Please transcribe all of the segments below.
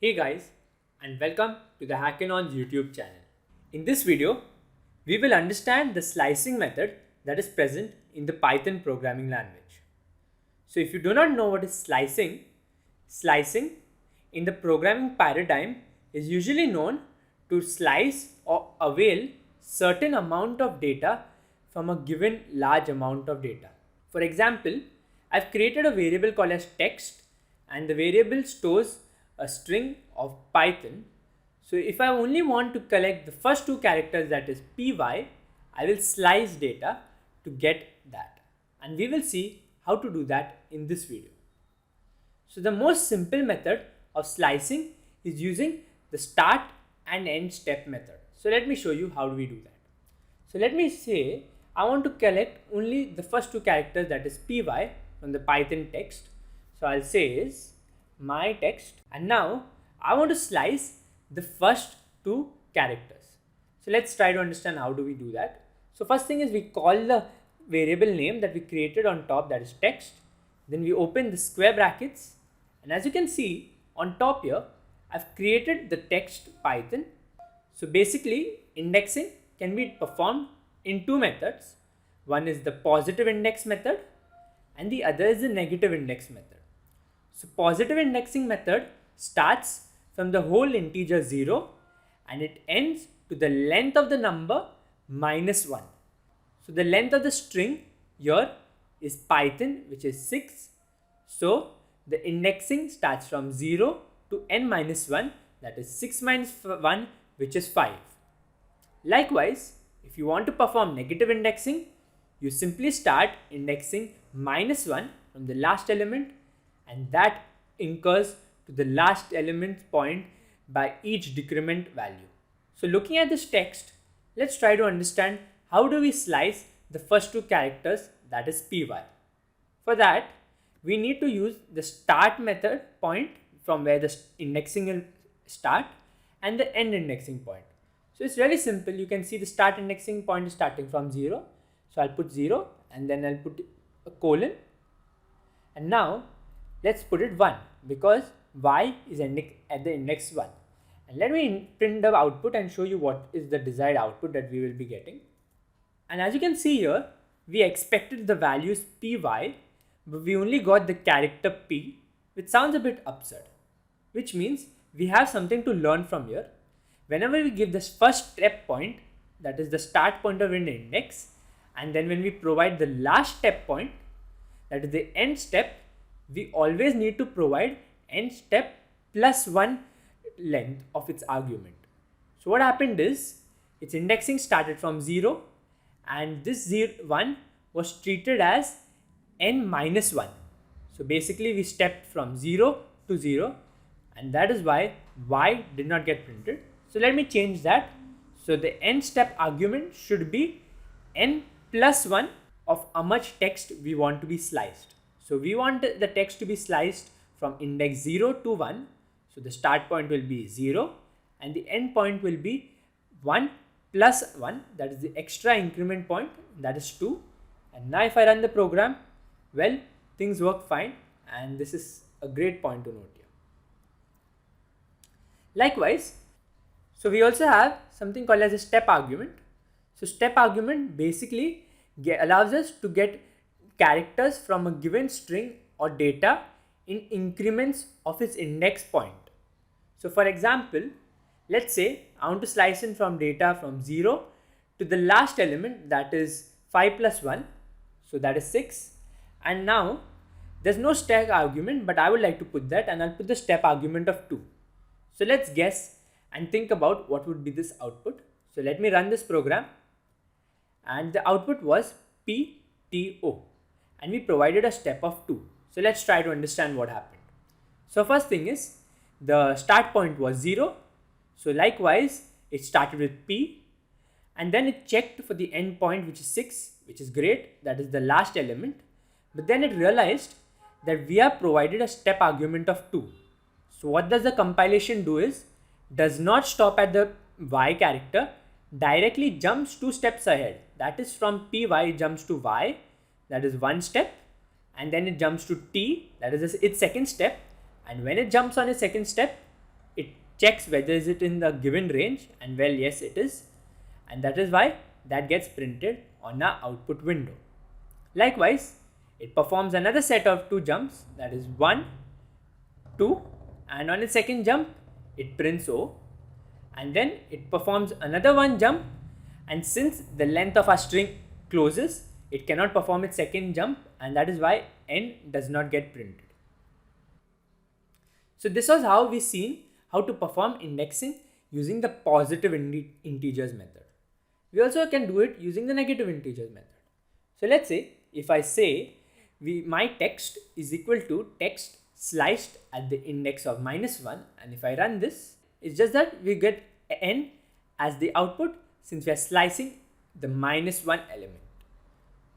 Hey guys, and welcome to the Hackinon's YouTube channel. In this video, we will understand the slicing method that is present in the Python programming language. So if you do not know what is slicing in the programming paradigm is usually known to slice or avail certain amount of data from a given large amount of data. For example, I've created a variable called as text, and the variable stores a string of Python. So if I only want to collect the first two characters, that is py, I will slice data to get that. And we will see how to do that in this video. So the most simple method of slicing is using the start and end step method. So let me show you how do we do that. So let me say I want to collect only the first two characters, that is py, from the Python text. So I'll say is my text, and now I want to slice the first two characters. So let's try to understand how do we do that. So first thing is we call the variable name that we created on top, that is text. Then we open the square brackets, and as you can see on top here, I've created the text Python. So basically indexing can be performed in two methods. One is the positive index method and the other is the negative index method. So positive indexing method starts from the whole integer 0 and it ends to the length of the number -1. So the length of the string here is Python, which is 6. So the indexing starts from 0 to n-1, that is 6 minus 1, which is 5. Likewise, if you want to perform negative indexing, you simply start indexing -1 from the last element, and that incurs to the last element point by each decrement value. So looking at this text, let's try to understand how do we slice the first two characters, that is py. For that, we need to use the start method point from where the indexing will start and the end indexing point. So it's really simple. You can see the start indexing point is starting from 0. So I'll put 0 and then I'll put a colon, and now let's put it 1 because y is ending at the index 1. And let me print the output and show you what is the desired output that we will be getting. And as you can see here, we expected the values py, but we only got the character p, which sounds a bit absurd, which means we have something to learn from here. Whenever we give this first step point, that is the start pointer in the index, and then when we provide the last step point, that is the end step, we always need to provide end step plus 1 length of its argument. So what happened is its indexing started from 0 and this 1 was treated as n-1. So basically we stepped from 0 to 0, and that is why y did not get printed. So let me change that. So the end step argument should be n plus 1 of how much text we want to be sliced. So we want the text to be sliced from index 0 to 1. So the start point will be 0 and the end point will be 1 plus 1, that is the extra increment point, that is 2. And now if I run the program, well, things work fine, and this is a great point to note here. Likewise, so we also have something called as a step argument. So step argument basically allows us to get characters from a given string or data in increments of its index point. So for example, let's say I want to slice in from data from 0 to the last element, that is 5 plus 1, so that is 6. And now there's no step argument, but I would like to put that, and I'll put the step argument of 2. So let's guess and think about what would be this output. So let me run this program, and the output was PTO, and we provided a step of 2. So let's try to understand what happened. So first thing is the start point was 0. So likewise it started with P, and then it checked for the end point, which is 6, which is great, that is the last element. But then it realized that we have provided a step argument of 2. So what does the compilation do is, does not stop at the y character, directly jumps 2 steps ahead. That is from py jumps to y, that is 1 step, and then it jumps to t, that is its second step. And when it jumps on its second step, checks whether is it in the given range, and well, yes it is, and that is why that gets printed on our output window. Likewise, it performs another set of 2 jumps, that is 1, 2, and on its second jump it prints O, and then it performs another 1 jump, and since the length of our string closes, it cannot perform its second jump, and that is why N does not get printed. So this was how we seen how to perform indexing using the positive integers method. We also can do it using the negative integers method. So let's say if I say my text is equal to text sliced at the index of -1, and if I run this, it's just that we get N as the output since we are slicing the -1 element.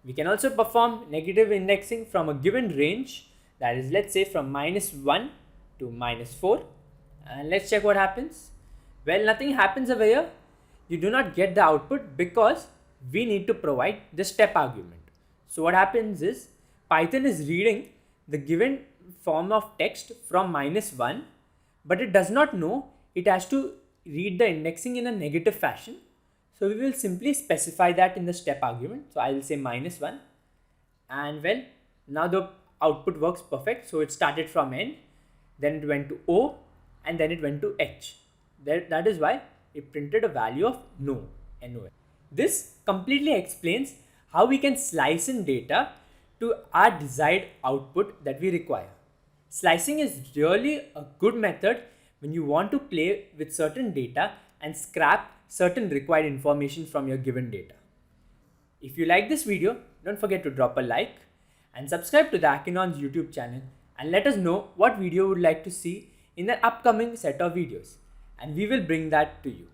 We can also perform negative indexing from a given range, that is, let's say from -1 to -4, and let's check what happens. Well, nothing happens over here. You do not get the output because we need to provide the step argument. So what happens is Python is reading the given form of text from -1, but it does not know it has to read the indexing in a negative fashion. So we will simply specify that in the step argument. So I will say -1, and well, now the output works perfect. So it started from N, then it went to O, and then it went to H. That is why it printed a value of no. This completely explains how we can slice in data to our desired output that we require. Slicing is really a good method when you want to play with certain data and scrap certain required information from your given data. If you like this video, don't forget to drop a like and subscribe to the Hackinon's YouTube channel, and let us know what video you would like to see in the upcoming set of videos, and we will bring that to you.